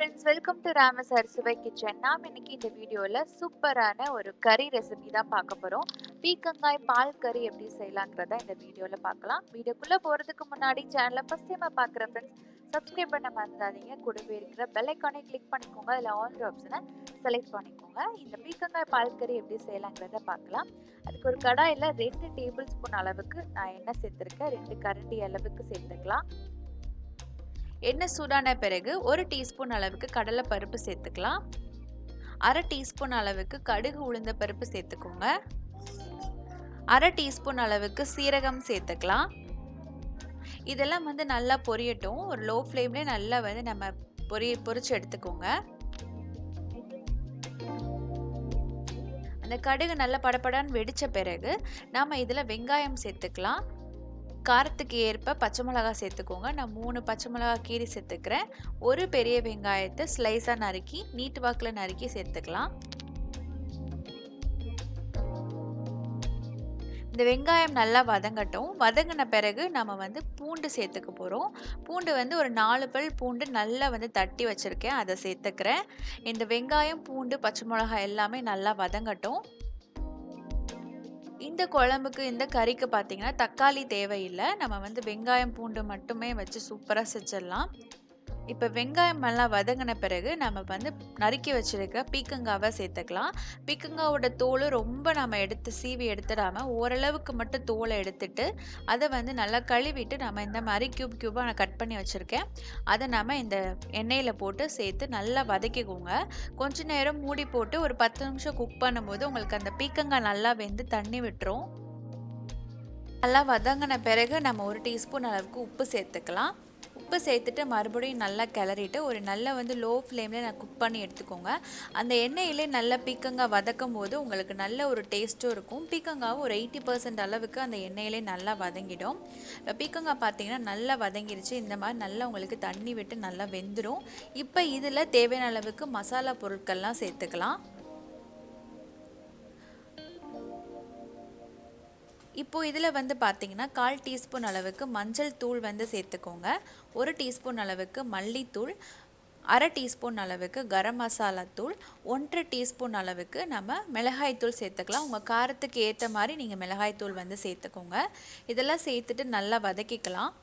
Friends, welcome to ராமசார் சுவை kitchen. நாம் இன்னைக்கு இந்த வீடியோல சூப்பரான ஒரு கறி ரெசிபி தான் பார்க்க போறோம். பீக்கங்காய் பால் கறி எப்படி செய்யலாங்கிறத இந்த வீடியோல பார்க்கலாம். வீடியோக்குள்ள போறதுக்கு முன்னாடி சேனலை ஃபர்ஸ்ட் டைமா பார்க்குற ஃப்ரெண்ட்ஸ் சப்ஸ்கிரைப் பண்ண மறந்துடாதீங்க. கூடவே இருக்கிற பெல் ஐக்கானை கிளிக் பண்ணிக்கோங்க. அதில் ஆல் ஆப்ஷனை செலக்ட் பண்ணிக்கோங்க. இந்த பீக்கங்காய் பால் கறி எப்படி செய்யலாங்கிறத பார்க்கலாம். அதுக்கு ஒரு கடாயில் 2 டேபிள் ஸ்பூன் அளவுக்கு நான் எண்ணெய் சேர்த்துருக்கேன். 2 கரண்டி அளவுக்கு சேர்த்துக்கலாம். எண்ணெய் சூடான பிறகு 1 டீஸ்பூன் அளவுக்கு கடலை பருப்பு சேர்த்துக்கலாம். 1/2 டீஸ்பூன் அளவுக்கு கடுகு உளுந்த பருப்பு சேர்த்துக்கோங்க. 1/2 டீஸ்பூன் அளவுக்கு சீரகம் சேர்த்துக்கலாம். இதெல்லாம் நல்லா பொரியட்டும். ஒரு லோ ஃப்ளேம்லேயே நல்லா நம்ம பொரிச்சு எடுத்துக்கோங்க. அந்த கடுகு நல்லா படபடன்னு வெடிச்ச பிறகு நாம இதில் வெங்காயம் சேர்த்துக்கலாம். காரத்துக்கு ஏற்ப பச்சை மிளகாய் சேர்த்துக்கோங்க. நான் 3 பச்சை மிளகாய் கீரி சேர்த்துக்கிறேன். ஒரு பெரிய வெங்காயத்தை ஸ்லைஸாக நறுக்கி நீட்டு வாக்கில் நறுக்கி சேர்த்துக்கலாம். இந்த வெங்காயம் நல்லா வதங்கட்டும். வதங்கின பிறகு நம்ம பூண்டு சேர்த்துக்க போகிறோம். பூண்டு ஒரு 4 பல் பூண்டு நல்லா தட்டி வச்சுருக்கேன், அதை சேர்த்துக்கிறேன். இந்த வெங்காயம் பூண்டு பச்சை மிளகாய் எல்லாமே நல்லா வதங்கட்டும். இந்த குழம்புக்கு இந்த கறிக்கு பார்த்தீங்கன்னா தக்காளி தேவையில்லை. நம்ம வெங்காயம் பூண்டு மட்டுமே வச்சு சூப்பராக செஞ்சிடலாம். இப்போ வெங்காயம் நல்லா வதங்கின பிறகு நம்ம நறுக்கி வச்சிருக்க பீக்கங்காவை சேர்த்துக்கலாம். பீக்கங்காவோட தோல் ரொம்ப நம்ம சீவி எடுத்துடாமல் ஓரளவுக்கு மட்டும் தோலை எடுத்துட்டு அதை நல்லா கழுவிட்டு நம்ம இந்த மாதிரி கியூபாக நான் கட் பண்ணி வச்சுருக்கேன். அதை நம்ம இந்த எண்ணெயில் போட்டு சேர்த்து நல்லா வதக்கிக்கோங்க. கொஞ்ச நேரம் மூடி போட்டு ஒரு 10 நிமிஷம் குக் பண்ணும்போது உங்களுக்கு அந்த பீக்கங்காய் நல்லா வெந்து தண்ணி விட்டுரும். நல்லா வதங்கின பிறகு நம்ம 1 டீஸ்பூன் அளவுக்கு உப்பு சேர்த்துக்கலாம். உப்பு சேர்த்துட்டு மறுபடியும் நல்லா கிளறிட்டு ஒரு நல்ல லோ ஃப்ளேமில் நான் குக் பண்ணி எடுத்துக்கோங்க. அந்த எண்ணெயிலே நல்லா பீக்கங்காய் வதக்கும் போது உங்களுக்கு நல்ல ஒரு டேஸ்ட்டும் இருக்கும். பீக்கங்காவும் ஒரு 80% அளவுக்கு அந்த எண்ணெயிலே நல்லா வதங்கிடும். இப்போ பீக்கங்காய் பார்த்தீங்கன்னா நல்லா வதங்கிருச்சு. இந்த மாதிரி நல்லா உங்களுக்கு தண்ணி விட்டு நல்லா வெந்துடும். இப்போ இதில் தேவையான அளவுக்கு மசாலா பொருட்கள்லாம் சேர்த்துக்கலாம். இப்போது இதில் பார்த்தீங்கன்னா 1/4 டீஸ்பூன் அளவுக்கு மஞ்சள் தூள் சேர்த்துக்கோங்க. 1 டீஸ்பூன் அளவுக்கு மல்லித்தூள், 1/2 டீஸ்பூன் அளவுக்கு கரம் மசாலா தூள், 1/2 டீஸ்பூன் அளவுக்கு நம்ம மிளகாய்த்தூள் சேர்த்துக்கலாம். உங்கள் காரத்துக்கு ஏற்ற மாதிரி நீங்கள் மிளகாய்த்தூள் சேர்த்துக்கோங்க. இதெல்லாம் சேர்த்துட்டு நல்லா வதக்கிக்கலாம்.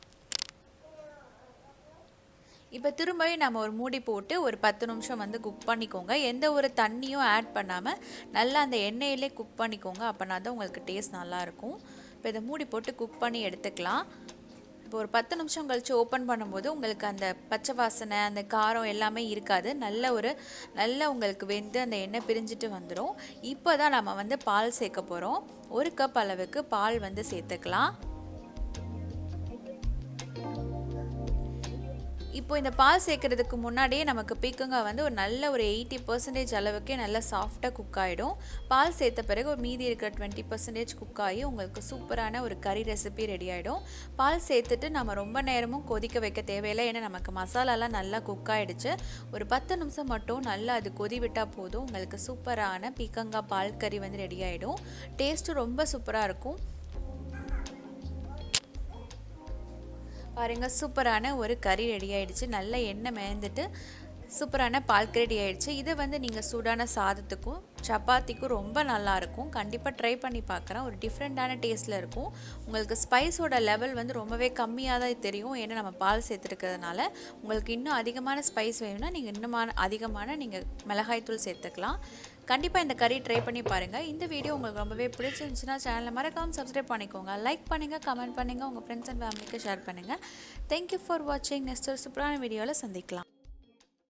இப்போ திரும்பவும் நம்ம ஒரு மூடி போட்டு ஒரு 10 நிமிஷம் குக் பண்ணிக்கோங்க. எந்த ஒரு தண்ணியும் ஆட் பண்ணாமல் நல்லா அந்த எண்ணெயிலே குக் பண்ணிக்கோங்க. அப்போனா தான் உங்களுக்கு டேஸ்ட் நல்லாயிருக்கும். இப்போ இதை மூடி போட்டு குக் பண்ணி எடுத்துக்கலாம். இப்போ ஒரு 10 நிமிஷம் கழித்து ஓப்பன் பண்ணும்போது உங்களுக்கு அந்த பச்சை வாசனை அந்த காரம் எல்லாமே இருக்காது. நல்ல உங்களுக்கு வெந்து அந்த எண்ணெய் பிரிஞ்சுட்டு வந்துடும். இப்போ தான் நம்ம பால் சேர்க்க போகிறோம். 1 கப் அளவுக்கு பால் சேர்த்துக்கலாம். இப்போ இந்த பால் சேர்க்கறதுக்கு முன்னாடியே நமக்கு பீக்கங்காய் ஒரு நல்ல ஒரு 80% அளவுக்கே நல்லா சாஃப்டாக குக் ஆகிடும். பால் சேர்த்த பிறகு ஒரு மீதி இருக்கிற 20% குக் ஆகி உங்களுக்கு சூப்பரான ஒரு கறி ரெசிபி ரெடி ஆகிடும். பால் சேர்த்துட்டு நம்ம ரொம்ப நேரமும் கொதிக்க வைக்க தேவையில்லை. ஏன்னா நமக்கு மசாலாலாம் நல்லா குக் ஆகிடுச்சு. ஒரு 10 நிமிஷம் மட்டும் நல்லா அது கொதி விட்டால் போதும். உங்களுக்கு சூப்பரான பீக்கங்காய் பால் கறி ரெடி ஆகிடும். டேஸ்ட்டு ரொம்ப சூப்பராக இருக்கும். பாருங்கள், சூப்பரான ஒரு கறி ரெடி ஆகிடுச்சு. நல்ல எண்ணெய் மேய்ந்துட்டு சூப்பரான பால் கறி ரெடி ஆகிடுச்சு. இதை நீங்கள் சூடான சாதத்துக்கும் சப்பாத்திக்கும் ரொம்ப நல்லாயிருக்கும். கண்டிப்பாக ட்ரை பண்ணி பார்க்குறேன். ஒரு டிஃப்ரெண்ட்டான டேஸ்ட்டில் இருக்கும். உங்களுக்கு ஸ்பைஸோட லெவல் ரொம்பவே கம்மியாக தான் தெரியும். ஏன்னா நம்ம பால் சேர்த்துருக்கிறதுனால உங்களுக்கு இன்னும் அதிகமான ஸ்பைஸ் வேணும்னா நீங்கள் இன்னும் அதிகமான நீங்கள் மிளகாய்த்தூள் சேர்த்துக்கலாம். கண்டிப்பாக இந்த கறி ட்ரை பண்ணி பாருங்கள். இந்த வீடியோ உங்களுக்கு ரொம்பவே பிடிச்சிருந்துச்சுன்னா சேனலை மறக்காமல் சப்ஸ்கிரைப் பண்ணிக்கோங்க. லைக் பண்ணுங்கள், கமெண்ட் பண்ணுங்கள், உங்கள் ஃப்ரெண்ட்ஸ் அண்ட் ஃபேமிலிக்கு ஷேர் பண்ணுங்கள். தேங்க்யூ ஃபார் வாட்சிங். நெக்ஸ்ட் ஒரு சூப்பரான வீடியோவில் சந்திக்கலாம்.